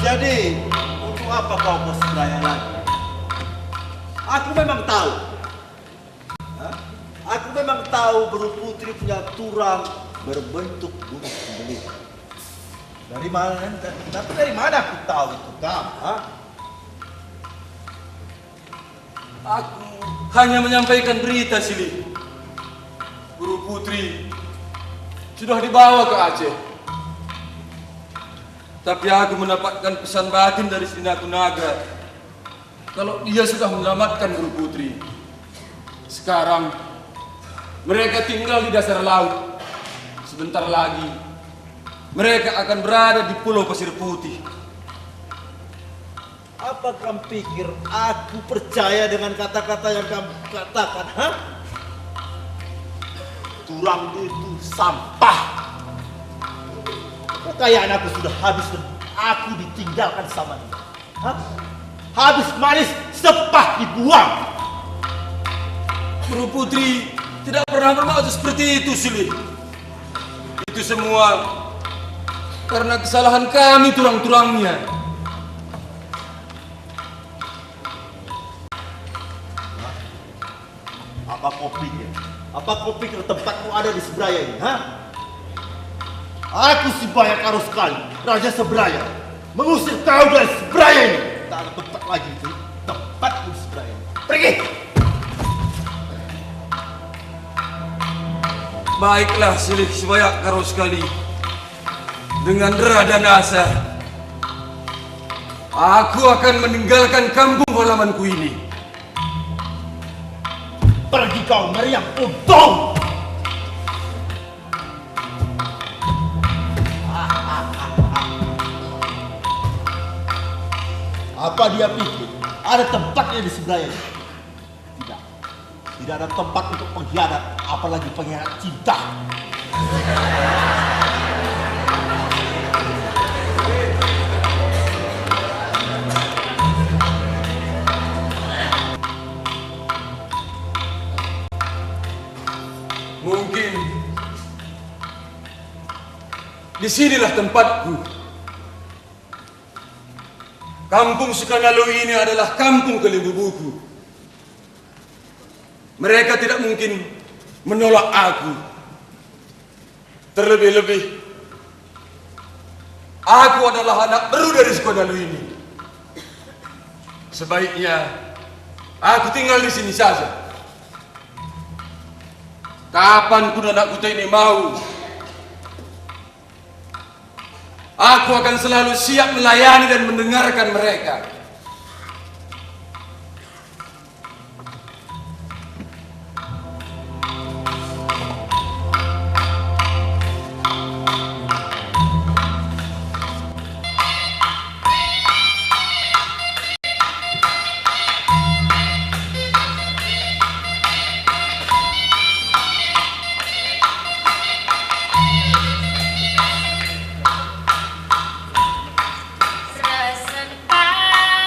Jadi, untuk apa kau berseberaya lagi? Aku memang tahu. Aku memang tahu Buru Putri punya turang berbentuk burung sembelih. Dari mana? Tapi dari mana aku tahu itu kamu? Aku hanya menyampaikan berita, Sili. Buru Putri sudah dibawa ke Aceh. Tapi aku mendapatkan pesan batin dari Sinatu Naga kalau dia sudah menyelamatkan Buru Putri. Sekarang mereka tinggal di dasar laut. Sebentar lagi mereka akan berada di Pulau Pasir Putih. Apa kamu pikir aku percaya dengan kata-kata yang kamu katakan? Tulang itu sampah. Kekayaan aku sudah habis dan aku ditinggalkan sama dia. Habis manis, sepah dibuang. Buru Putri tidak pernah bermaksud seperti itu, Sili. Itu semua karena kesalahan kami tulang-tulangnya. Apa kau pikir? Apa kau pikir tempatmu ada di Seberaya ini? Aku si Bayak Karo sekali, Raja Seberaya, mengusir kau dari Seberaya ini. Tak ada tempat lagi di tempatmu di Seberaya ini. Pergi! Baiklah, Sili Bayak Karo sekali. Dengan dera dan asa, aku akan meninggalkan kampung halamanku ini. Pergi kau meriam untung! Apa dia pikir ada tempatnya di Seberaya ini? Tidak. Tidak ada tempat untuk pengkhianat, apalagi pengkhianat cinta. Mungkin disinilah tempatku. Kampung Sukanalu ini adalah kampung Kelimbu Buku. Mereka tidak mungkin menolak aku. Terlebih-lebih, aku adalah anak baru dari Sukanalu ini. Sebaiknya aku tinggal di sini saja. Kapanpun anak kuda ini mau, aku akan selalu siap melayani dan mendengarkan mereka. Sesempat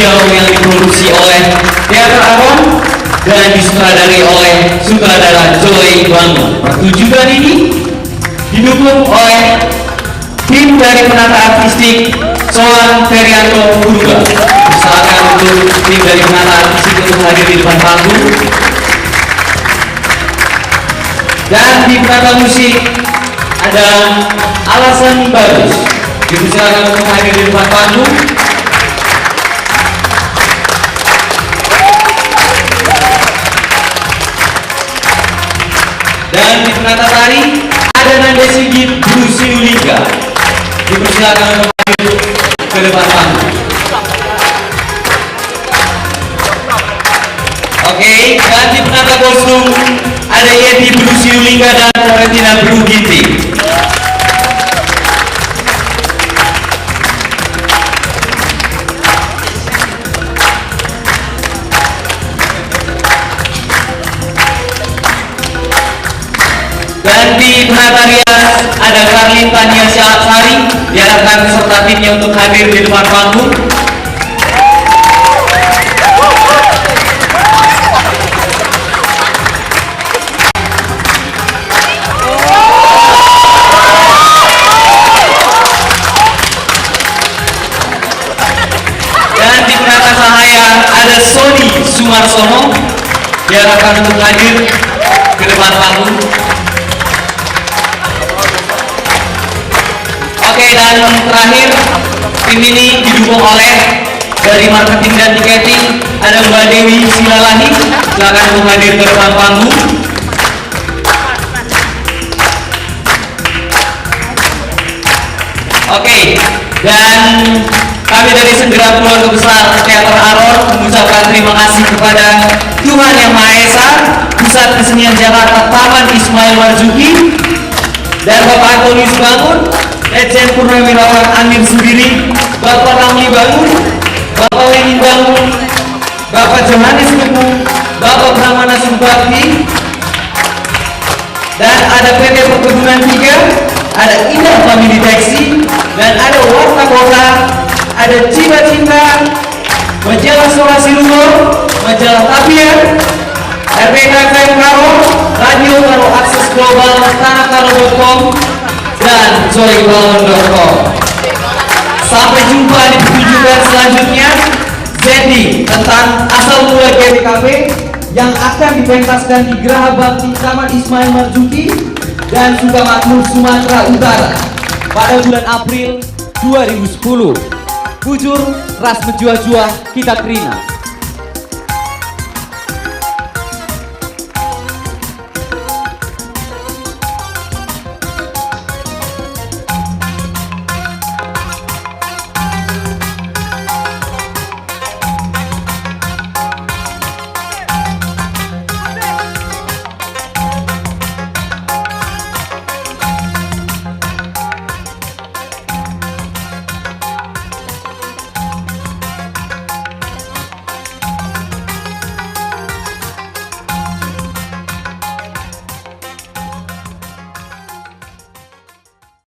hijau yang diproduksi oleh Teater Aron dan disutradari oleh sutradara Joy Bangun. Pertunjukan ini didukung oleh tim dari penata artistik Soan Ferianto Purba. Silakan untuk tim dari penata artistik untuk hadir di depan panggung. Dan di penata musik ada Alasan Bagus. Dipersilakan untuk hadir di depan panggung. Dan di penata tari ada Nanda Sigit Bruce Ulika. Dipersilakan untuk hadir ke depan panggung. Oke, dan di penata kostum ada Yeti Bruce Ulika dan Florentina Bru Ginting. Dan di penata rias ada Karlin Tania Sari, diharapkan peserta timnya untuk hadir di depan panggung. Dan di penata sahaya ada Sony Sumarsono, diharapkan untuk hadir ke depan panggung. Oke, dan terakhir tim ini didukung oleh dari marketing dan tiketing ada Mbak Dewi Silalahi. Silakan untuk hadir ke depan panggung. Oke, dan kami dari Segenap Keluarga Besar Teater Aron mengucapkan terima kasih kepada Tuhan Yang Maha Esa, Pusat Kesenian Jakarta Taman Ismail Marzuki, dan Bapak Antonius Bangun, Legend Purnawirawan Amir Sendiri, Bapak Ramli Bangun, Bapak Lenin Bangun, Bapak Johannes Teguh, Bapak Brahmana Subakti, dan ada PT Perkebunan 3, ada Indah Family Taxi, dan ada Warta Kota, ada Cinta Cinta, Majalah Solasi Luhur, Majalah Tapian, RPK FM Karo, Radio Karo Akses Global, Tanahkaro.com, dan joybalon.com. Sampai jumpa di pertunjukan selanjutnya, Zendi tentang asal mula GTKP yang akan dipentaskan di Geraha Bakti Taman Ismail Marzuki dan Sukamakmur Sumatera Utara pada bulan April 2010. Bujur ras menjua-jua kita terina.